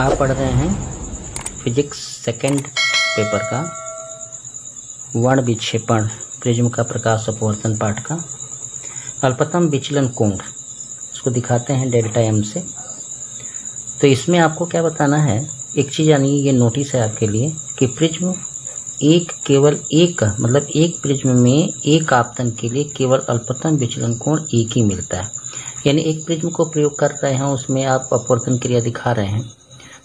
आप पढ़ रहे हैं फिजिक्स सेकंड पेपर का वर्ण विक्षेपण प्रिज्म का प्रकाश अपवर्तन पाठ का अल्पतम विचलन कोण, इसको दिखाते हैं डेल्टा एम से। तो इसमें आपको क्या बताना है, एक चीज़ यानी ये नोटिस है आपके लिए कि प्रिज्म केवल एक मतलब एक प्रिज्म में एक आपतन के लिए केवल अल्पतम विचलन कोण एक ही मिलता है। यानी एक प्रिज्म को प्रयोग कर रहे हैं, उसमें आप अपवर्तन क्रिया दिखा रहे हैं,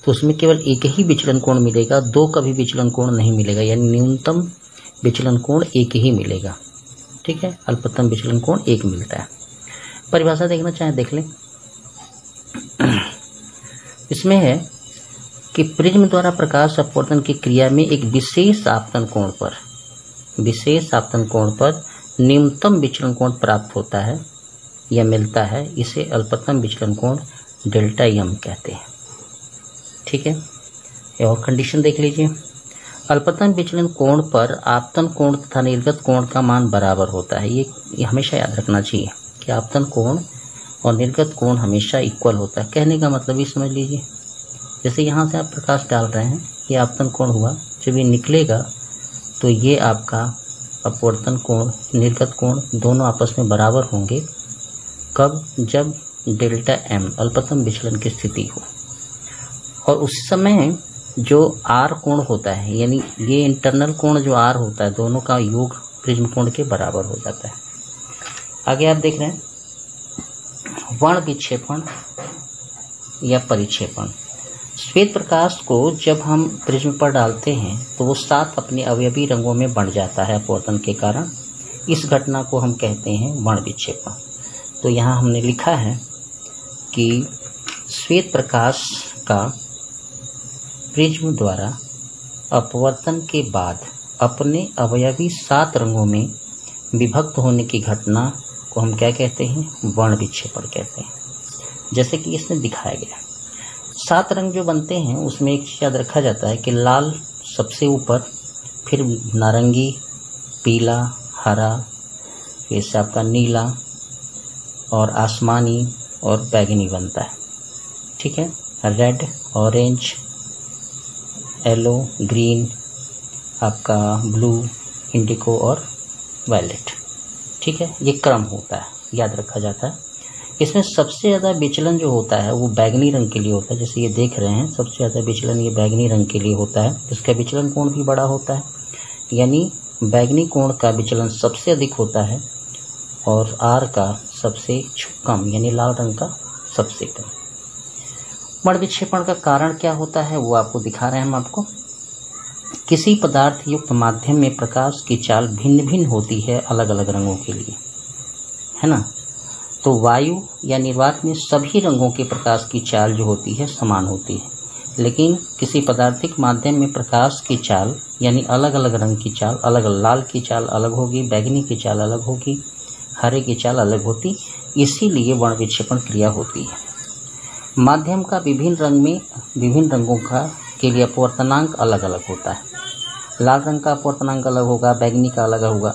तो उसमें केवल एक ही विचलन कोण मिलेगा, दो कभी विचलन कोण नहीं मिलेगा। यानी न्यूनतम विचलन कोण एक ही मिलेगा। ठीक है, अल्पतम विचलन कोण एक मिलता है। परिभाषा देखना चाहें देख लें। इसमें है कि प्रिज्म द्वारा प्रकाश अपवर्तन की क्रिया में एक विशेष आपतन कोण पर न्यूनतम विचलन कोण प्राप्त होता है या मिलता है, इसे अल्पतम विचलन कोण डेल्टा एम कहते हैं। ठीक है, और कंडीशन देख लीजिए। अल्पतम विचलन कोण पर आपतन कोण तथा निर्गत कोण का मान बराबर होता है। ये हमेशा याद रखना चाहिए कि आपतन कोण और निर्गत कोण हमेशा इक्वल होता है। कहने का मतलब ये समझ लीजिए, जैसे यहाँ से आप प्रकाश डाल रहे हैं, ये आपतन कोण हुआ, जब ये निकलेगा तो ये आपका अपवर्तन कोण निर्गत कोण दोनों आपस में बराबर होंगे। कब? जब डेल्टा एम अल्पतम विचलन की स्थिति हो। और उस समय जो आर कोण होता है, यानी ये इंटरनल कोण जो आर होता है, दोनों का योग प्रिज्म कोण के बराबर हो जाता है। आगे आप देख रहे हैं वर्ण विक्षेपण या परिक्षेपण। श्वेत प्रकाश को जब हम प्रिज्म पर डालते हैं तो वो 7 अपने अवयवी रंगों में बढ़ जाता है अपवर्तन के कारण। इस घटना को हम कहते हैं वर्ण विक्षेपण। तो यहाँ हमने लिखा है कि श्वेत प्रकाश का प्रिज्म द्वारा अपवर्तन के बाद अपने अवयवी 7 रंगों में विभक्त होने की घटना को हम क्या कहते हैं? वर्ण विक्षेपण कहते हैं। जैसे कि इसमें दिखाया गया 7 रंग जो बनते हैं, उसमें एक चीज़ याद रखा जाता है कि लाल सबसे ऊपर, फिर नारंगी, पीला, हरा, फिर से आपका नीला और आसमानी और बैगनी बनता है। ठीक है, रेड, ऑरेंज, येलो, ग्रीन, आपका ब्लू, इंडिको और वायलेट। ठीक है, ये क्रम होता है, याद रखा जाता है। इसमें सबसे ज़्यादा विचलन जो होता है वो बैगनी रंग के लिए होता है। जैसे ये देख रहे हैं, सबसे ज़्यादा विचलन ये बैगनी रंग के लिए होता है। इसका विचलन कोण भी बड़ा होता है, यानी बैगनी कोण का विचलन सबसे अधिक होता है और आर का सबसे कम, यानी लाल रंग का सबसे कम। वर्ण विक्षेपण का कारण क्या होता है वो आपको दिखा रहे हैं हम आपको। किसी पदार्थ युक्त माध्यम में प्रकाश की चाल भिन्न भिन्न होती है अलग अलग रंगों के लिए, है ना। तो वायु या निर्वात में सभी रंगों के प्रकाश की चाल जो होती है समान होती है, लेकिन किसी पदार्थिक माध्यम में प्रकाश की चाल यानी अलग अलग रंग की चाल अलग, लाल की चाल अलग होगी, बैगनी की चाल अलग होगी, हरे की चाल अलग होती। इसीलिए वर्ण विक्षेपण क्रिया होती है। माध्यम का विभिन्न रंगों का के लिए अपवर्तनांक अलग अलग होता है। लाल रंग का अपवर्तनांक अलग होगा, बैगनी का अलग होगा।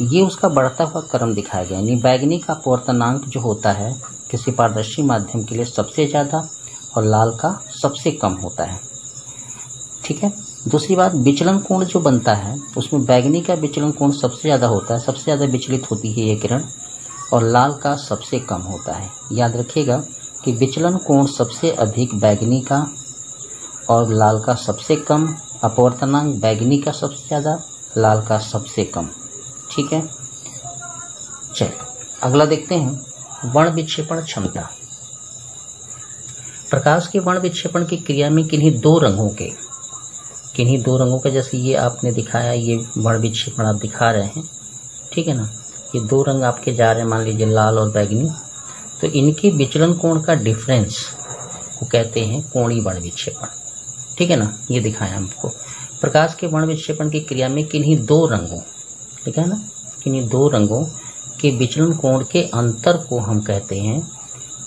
ये उसका बढ़ता हुआ क्रम दिखाया गया। यानी बैगनी का अपवर्तनांक जो होता है किसी पारदर्शी माध्यम के लिए सबसे ज़्यादा और लाल का सबसे कम होता है। ठीक है, दूसरी बात, विचलन कोण जो बनता है उसमें बैगनी का विचलन कोण सबसे ज़्यादा होता है, सबसे ज़्यादा विचलित होती है ये किरण, और लाल का सबसे कम होता है। याद रखिएगा कि विचलन कोण सबसे अधिक बैगनी का और लाल का सबसे कम, अपवर्तनांक बैगनी का सबसे ज़्यादा, लाल का सबसे कम। ठीक है, चलिए अगला देखते हैं वर्ण विक्षेपण क्षमता। प्रकाश के वर्ण विक्षेपण की क्रिया में किन्हीं दो रंगों के जैसे ये आपने दिखाया, ये वर्ण विक्षेपण आप दिखा रहे हैं, ठीक है ना। ये 2 रंग आपके जा रहे हैं, मान लीजिए लाल और बैगनी, तो इनके विचलन कोण का डिफरेंस को कहते हैं कोणीय वर्ण विक्षेपण। ठीक है ना, ये दिखाया हमको। प्रकाश के वर्ण विक्षेपण की क्रिया में किन्हीं 2 रंगों, ठीक है ना, किन्हीं 2 रंगों के विचलन कोण के अंतर को हम कहते हैं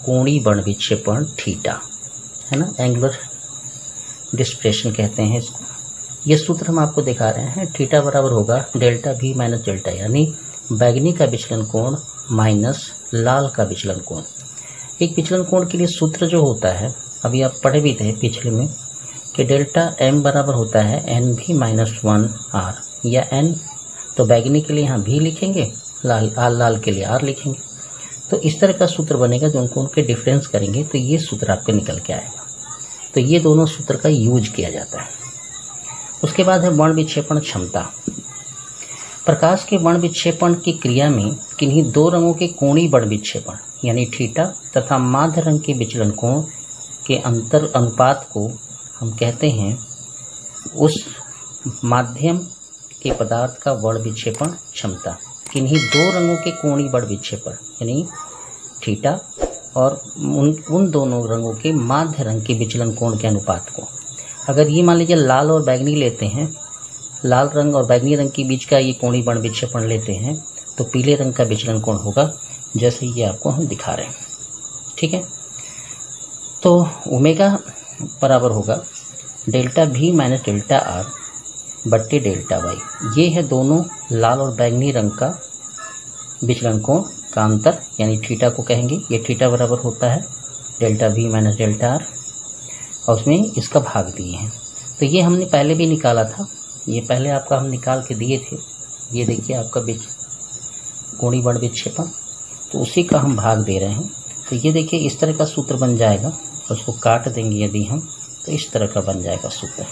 कोणीय वर्ण विक्षेपण थीटा, है ना, एंगुलर डिस्प्रेशन कहते हैं इसको। ये सूत्र हम आपको दिखा रहे हैं। थीटा बराबर होगा डेल्टा V माइनस डेल्टा, यानी बैगनी का विचलन कोण माइनस लाल का विचलन कोण। एक विचलन कोण के लिए सूत्र जो होता है अभी आप पढ़े भी थे पिछले में कि डेल्टा m बराबर होता है NV-1 R, या n तो बैगनी के लिए यहाँ भी लिखेंगे, लाल के लिए R लिखेंगे। तो इस तरह का सूत्र बनेगा जो उनको उनके डिफरेंस करेंगे तो ये सूत्र आपके निकल के आएगा। तो ये दोनों सूत्र का यूज किया जाता है। उसके बाद है वर्ण विक्षेपण क्षमता। प्रकाश के वर्ण विक्षेपण की क्रिया में किन्हीं दो रंगों के कोणीय वर्ण विक्षेपण यानी थीटा तथा माध्य रंग के विचलन कोण के अंतर अनुपात को हम कहते हैं उस माध्यम के पदार्थ का वर्ण विक्षेपण क्षमता। किन्हीं दो रंगों के कोणीय वर्ण विक्षेपण यानी थीटा और उन दोनों रंगों के माध्य रंग के विचलन कोण के अनुपात को। अगर ये मान लीजिए लाल और बैगनी लेते हैं, लाल रंग और बैगनी रंग के बीच का ये कोणीय वर्ण विक्षेपण लेते हैं तो पीले रंग का विचलन कोण होगा, जैसे ये आपको हम दिखा रहे हैं। ठीक है, तो ओमेगा बराबर होगा delta V minus delta R बट्टे डेल्टा Y। ये है दोनों लाल और बैगनी रंग का विचलन कोण का अंतर, यानी थीटा को कहेंगे। ये थीटा बराबर होता है delta V minus delta R, और उसमें इसका भाग दिए हैं। तो ये हमने पहले भी निकाला था, ये पहले आपका हम निकाल के दिए थे। ये देखिए आपका कोणीय वर्ण विक्षेपण, तो उसी का हम भाग दे रहे हैं। तो ये देखिए इस तरह का सूत्र बन जाएगा, उसको काट देंगे यदि हम तो इस तरह का बन जाएगा सूत्र।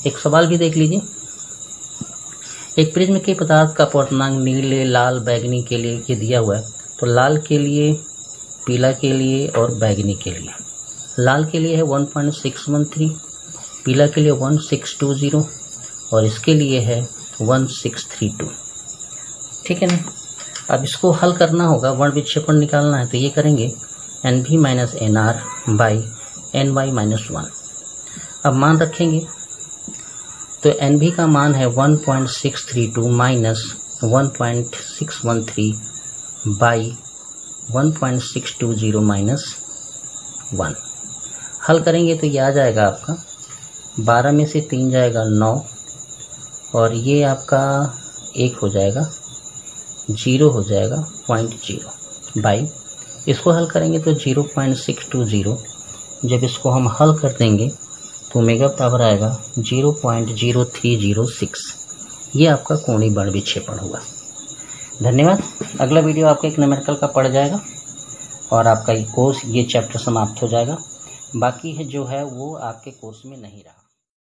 एक सवाल भी देख लीजिए। एक प्रिज्म के पदार्थ का अपवर्तनांक नीले, लाल, बैगनी के लिए ये दिया हुआ है। तो लाल के लिए, पीला के लिए और बैगनी के लिए। लाल के लिए है 1.613, पीला के लिए 1620 और इसके लिए है 1632। ठीक है ना। अब इसको हल करना होगा, वर्ण विक्षेपण निकालना है, तो ये करेंगे NV minus NR by NY minus 1। अब मान रखेंगे तो NV का मान है 1.632 माइनस 1.613 बाई 1.620 माइनस 1। हल करेंगे तो ये आ जाएगा आपका 12 में से 3 जाएगा 9 और ये आपका 1 हो जाएगा, 0 हो जाएगा 0.0 बाई, इसको हल करेंगे तो 0.620। जब इसको हम हल कर देंगे तो ओमेगा बराबर आएगा 0.0306। ये आपका कोणीय वर्ण विक्षेपण हुआ। धन्यवाद। अगला वीडियो आपका एक न्यूमेरिकल का पड़ जाएगा और आपका ये कोर्स, ये चैप्टर समाप्त हो जाएगा। बाकी है जो है वो आपके कोर्स में नहीं रहा।